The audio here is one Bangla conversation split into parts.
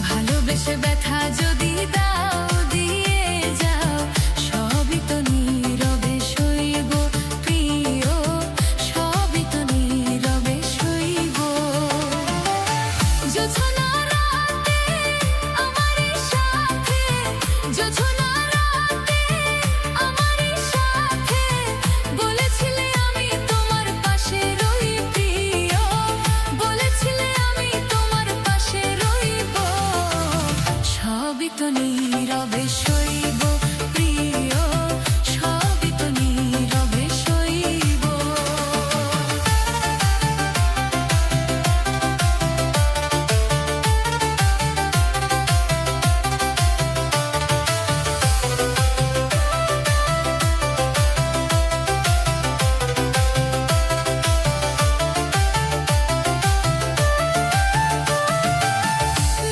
ভালোবেসে ব্যথা যদি দাও দিয়ে যাও, সবই তো নীরবে সইব প্রিয়, সবই তো নীরবে সইব। জোছনা রাতে আমারই সাথে, জোছনা রাতে আমারই সাথে বলেছিলে আমি তোমার পাশে রই প্রিয়, বলেছিলে আমি তোমার পাশে রইব। সবই তো নীরবে সইব প্রিয়, সবই তো নীরবে সইব।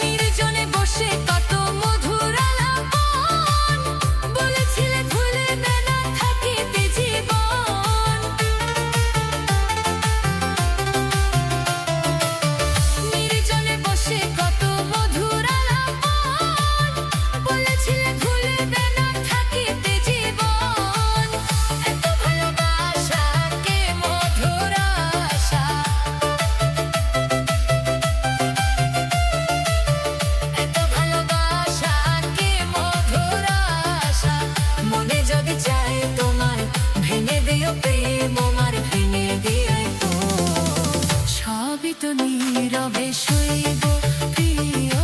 নির্জনে বসে কত মধুর আলাপন, বলেছিলে ভুলবে না থাকিতে জীবন। নির্জনে বসে কত মধুর আলাপন, বলেছিলে ভুলবে না থাকিতে জীবন। এত ভালোবাসা কে মধুর আশা, এত ভালোবাসা কি মধুর আশা। মনে যদি চাই তোমার ভেঙে দিও প্রেম আমার, ভেঙে দিও তো। সবই তো নীরবে সইব প্রিয়,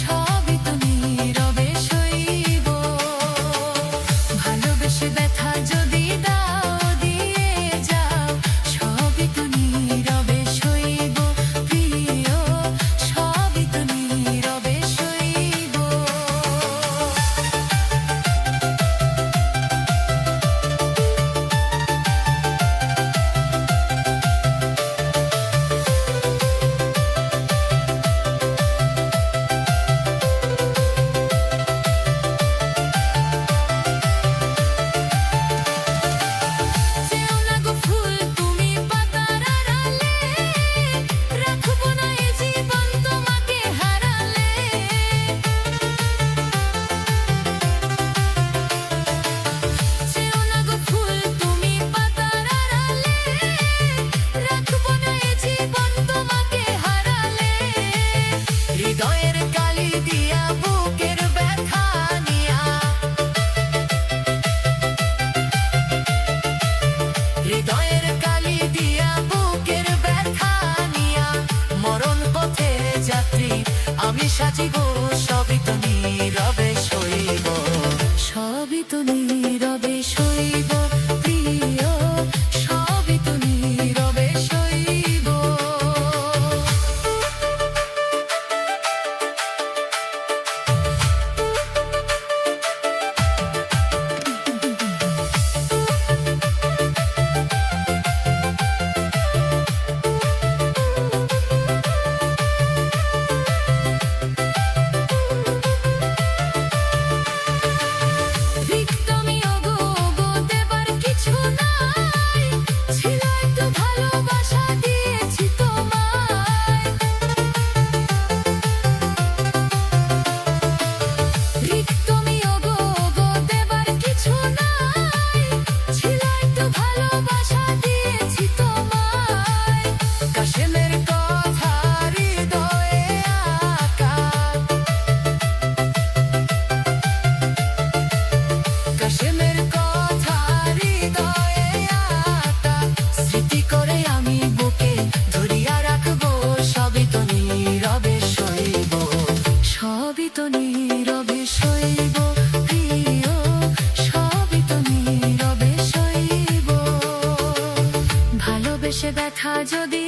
সবই তো নীরবে সইব। ভালোবেসে ব্যথা যদি দাও দিয়ে যাও, সবই তো নীরবে সইব প্রিয়, সবই তো নীরবে সইব। যেও না গো ফুল তুমি পাতার আড়ালে, রাখবো না এ জীবন তোমাকে হারালে। যেও না গো ফুল তুমি পাতার আড়ালে, রাখবো না এ জীবন তোমাকে হারালে। হৃদয়ের কালি দিয়া বুকের ব্যথা নিয়া, হৃদয়ের কালি দিয়া বুকের ব্যথা নিয়া, মরণ পথে যাত্রী আমি সাজিব, সবই তো নীরবে সইব। সবই তো নীরবে সইব প্রিয়, সবই তো নীরবে সইব। রিক্তমি ওগো ওগো দেবার কিছু নাই, ছিল একটু ভালোবাসা দিয়েছি তোমায়। রিক্তমি ওগো ওগো দেবার কিছু নাই, ছিল একটু ভালোবাসা দিয়েছি তোমায়। কাশেমের কথা হৃদয়ে আঁকা, কাশেমের কথা হৃদয়ে আঁকা, স্মৃতি করে আমি বুকে ধরিয়া রাখবো, সবই তো নীরবে সইব। সবই তো নীরবে সইব প্রিয়, সবই তো নীরবে সইব। ভালোবেসে ব্যথা যদি